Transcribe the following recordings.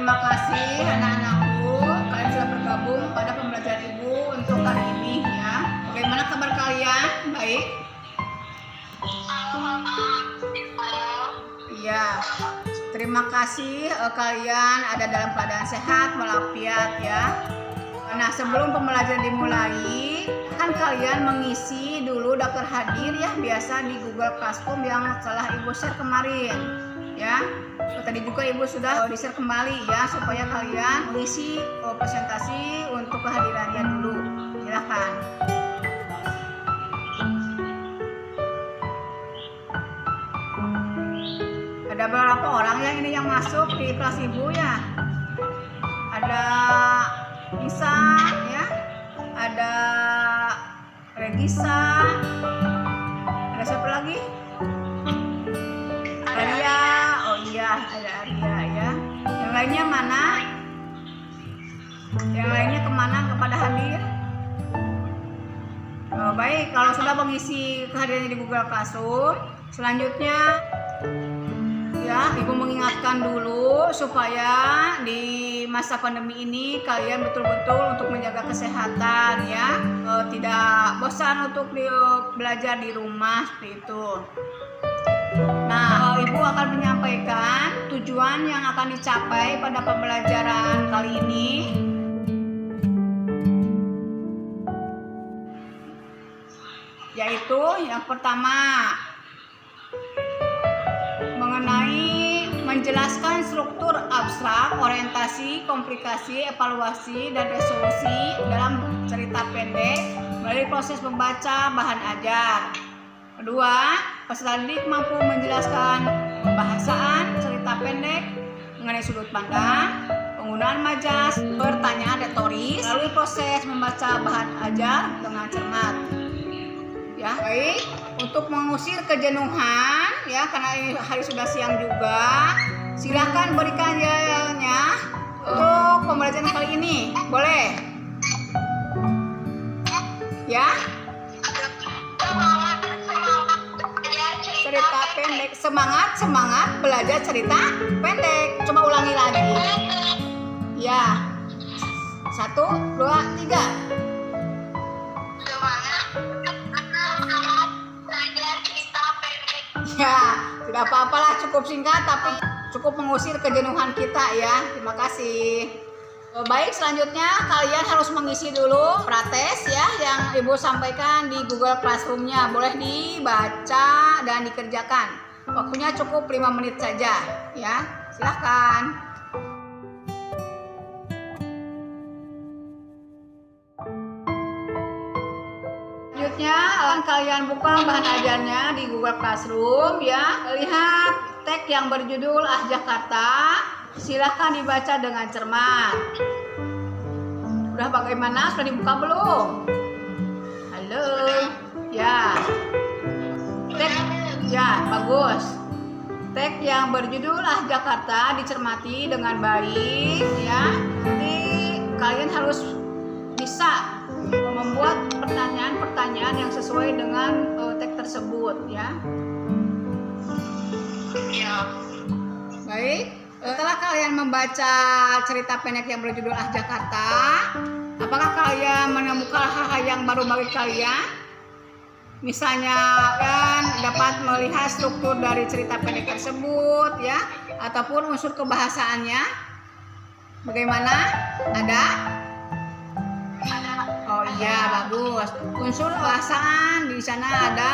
Terima kasih anak-anakku, kalian sudah bergabung pada pembelajaran Ibu untuk kali ini ya. Bagaimana kabar kalian? Baik? Iya. Terima kasih kalian ada dalam keadaan sehat walafiat ya. Nah, sebelum pembelajaran dimulai, kan kalian mengisi dulu daftar hadir ya, biasa di Google Classroom yang telah Ibu share kemarin ya. Tadi juga Ibu sudah di-share kembali ya, supaya kalian mengisi presentasi untuk kehadirannya dulu. Silakan. Ada berapa orang yang ini yang masuk di kelas Ibu ya? Ada Isa ya, ada Regisa, ada siapa lagi? Arya, oh iya ada Arya ya. Yang lainnya mana? Yang lainnya kemana kepada hadir? Oh, baik, kalau sudah mengisi kehadirannya di Google Classroom, selanjutnya ya, Ibu mengingatkan dulu supaya di masa pandemi ini kalian betul-betul untuk menjaga kesehatan ya, tidak bosan untuk belajar di rumah seperti itu. Nah, Ibu akan menyampaikan tujuan yang akan dicapai pada pembelajaran kali ini. Yaitu yang pertama, menjelaskan struktur abstrak, orientasi, komplikasi, evaluasi, dan resolusi dalam cerita pendek melalui proses membaca bahan ajar. Kedua, peserta didik mampu menjelaskan pembahasan cerita pendek mengenai sudut pandang, penggunaan majas, pertanyaan retoris melalui proses membaca bahan ajar dengan cermat. Ya, baik. Untuk mengusir kejenuhan ya, karena hari sudah siang juga, silahkan berikan jawabannya untuk pembelajaran kali ini. Boleh? Ya? Cerita pendek. Semangat belajar cerita pendek. Coba ulangi lagi. Ya. 1, 2, 3. Ya, tidak apa-apalah, cukup singkat tapi cukup mengusir kejenuhan kita ya. Terima kasih. Baik, selanjutnya kalian harus mengisi dulu prates ya yang Ibu sampaikan di Google Classroom-nya. Boleh dibaca dan dikerjakan. Waktunya cukup 5 menit saja ya. Silahkan. Selanjutnya kalian buka bahan ajarnya di Google Classroom ya. Lihat tag yang berjudul Ah Jakarta. Silahkan dibaca dengan cermat. Sudah bagaimana? Sudah dibuka belum? Halo. Ya. Tag ya, bagus. Tag yang berjudul Ah Jakarta dicermati dengan baik ya. Nanti kalian harus bisa membuat pertanyaan-pertanyaan yang sesuai dengan tag tersebut ya. Ya. Baik, setelah kalian membaca cerita pendek yang berjudul Ah Jakarta, apakah kalian menemukan hal-hal yang baru bagi kalian? Misalnya kan dapat melihat struktur dari cerita pendek tersebut ya, ataupun unsur kebahasaannya. Bagaimana? Ada? Oh iya, bagus. Unsur kebahasaan di sana ada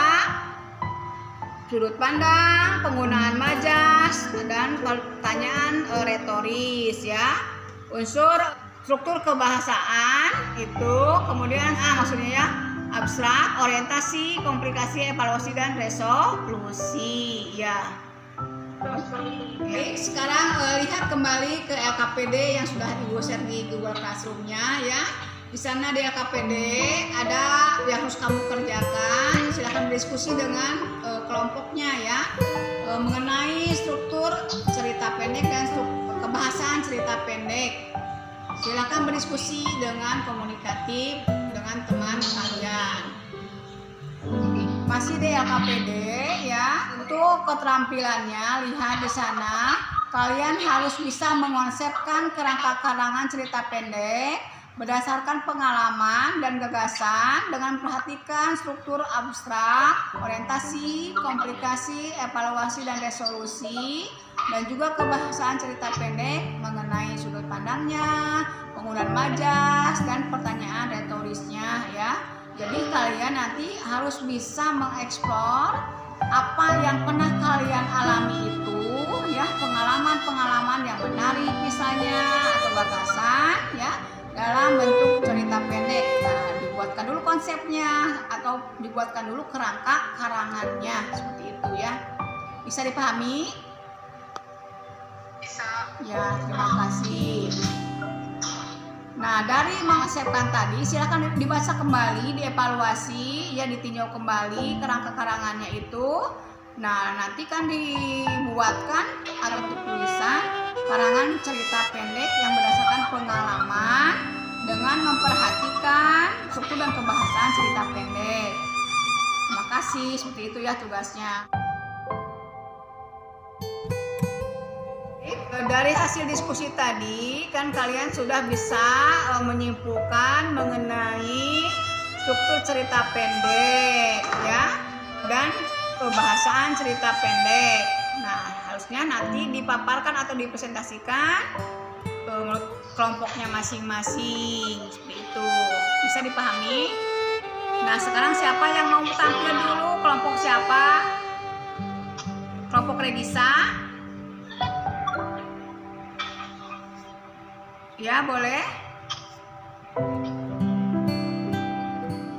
sudut pandang, penggunaan majas, dan pertanyaan retoris ya. Unsur struktur kebahasaan itu kemudian maksudnya ya, abstrak, orientasi, komplikasi, evaluasi, dan resolusi ya. Oke, sekarang lihat kembali ke LKPD yang sudah Ibu share di Google Classroom-nya ya. Di sana di LKPD ada yang harus kamu kerjakan. Silahkan berdiskusi dengan kelompoknya ya, mengenai struktur cerita pendek dan struktur kebahasan cerita pendek. Silahkan berdiskusi dengan komunikatif dengan teman kalian. Masih di LKPD ya. Untuk keterampilannya lihat di sana kalian harus bisa mengonsepkan kerangka karangan cerita pendek berdasarkan pengalaman dan gagasan dengan memperhatikan struktur abstrak, orientasi, komplikasi, evaluasi dan resolusi, dan juga kebahasaan cerita pendek mengenai sudut pandangnya, penggunaan majas, dan pertanyaan retorisnya ya. Jadi kalian nanti harus bisa mengeksplor apa yang pernah kalian alami itu ya, pengalaman-pengalaman yang menarik misalnya atau gagasan ya, dalam bentuk cerita pendek. Nah, dibuatkan dulu konsepnya atau dibuatkan dulu kerangka karangannya seperti itu ya. Bisa dipahami? Bisa. Ya, terima kasih. Nah, dari mengonsepkan tadi silakan dibaca kembali, dievaluasi, ya ditinjau kembali kerangka karangannya itu. Nah, nanti kan dibuatkan atau tulisan karangan cerita pendek yang berdasarkan pengalaman dengan memperhatikan struktur dan kebahasaan cerita pendek. Terima kasih, seperti itu ya tugasnya. Dari hasil diskusi tadi kan kalian sudah bisa menyimpulkan mengenai struktur cerita pendek ya, dan kebahasaan cerita pendek. Nah, harusnya nanti dipaparkan atau dipresentasikan ke kelompoknya masing-masing seperti itu. Bisa dipahami? Nah, sekarang siapa yang mau tampil dulu? Kelompok siapa? Kelompok Regisa? Ya, boleh.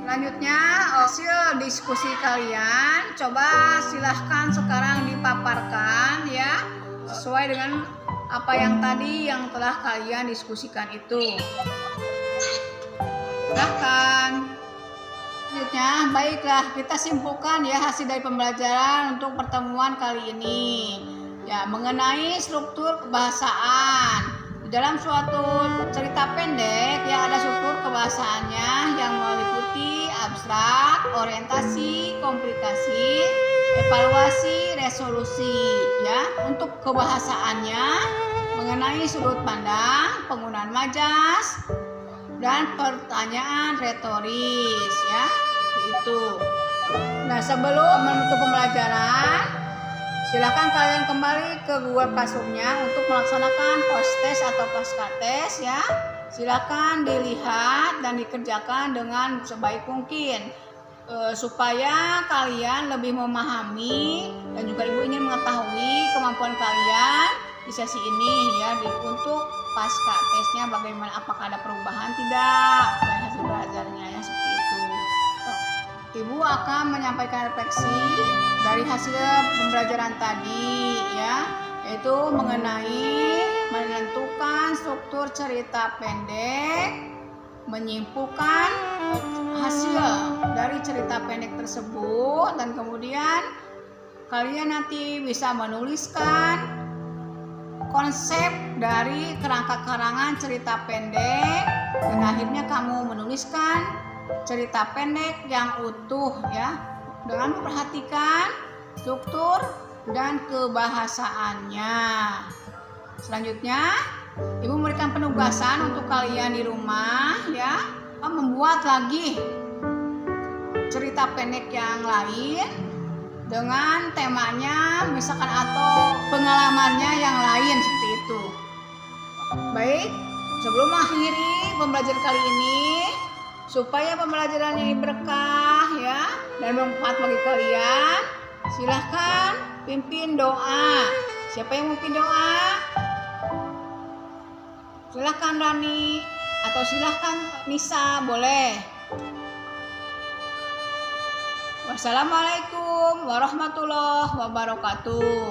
Selanjutnya hasil diskusi kalian coba silahkan sekarang dipaparkan ya, sesuai dengan apa yang tadi yang telah kalian diskusikan itu. Silahkan. Selanjutnya, baiklah kita simpulkan ya hasil dari pembelajaran untuk pertemuan kali ini ya, mengenai struktur kebahasaan. Dalam suatu cerita pendek yang ada struktur kebahasaannya yang meliputi abstrak, orientasi, komplikasi, evaluasi, resolusi ya. Untuk kebahasaannya mengenai sudut pandang, penggunaan majas, dan pertanyaan retoris ya. Itu. Nah, sebelum menutup pembelajaran, silakan kalian kembali ke Google Classroom-nya untuk melaksanakan post-test atau pasca-test ya. Silakan dilihat dan dikerjakan dengan sebaik mungkin supaya kalian lebih memahami dan juga ibu ingin mengetahui kemampuan kalian di sesi ini ya, untuk pasca-testnya bagaimana, apakah ada perubahan tidak dari hasil belajarnya ya, seperti itu. Ibu akan menyampaikan refleksi dari hasil pembelajaran tadi ya, yaitu mengenai menentukan struktur cerita pendek, menyimpulkan hasil dari cerita pendek tersebut, dan kemudian kalian nanti bisa menuliskan konsep dari kerangka karangan cerita pendek, dan akhirnya kamu menuliskan cerita pendek yang utuh ya, dengan memperhatikan struktur dan kebahasaannya. Selanjutnya, ibu memberikan penugasan untuk kalian di rumah ya, membuat lagi cerita pendek yang lain dengan temanya misalkan atau pengalamannya yang lain seperti itu. Baik, sebelum mengakhiri pembelajaran kali ini, supaya pembelajaran ini berkah ya dan bermanfaat bagi kalian, silahkan pimpin doa. Siapa yang mau pimpin doa? Silahkan Rani atau silahkan Nisa, boleh. Wassalamualaikum warahmatullahi wabarakatuh.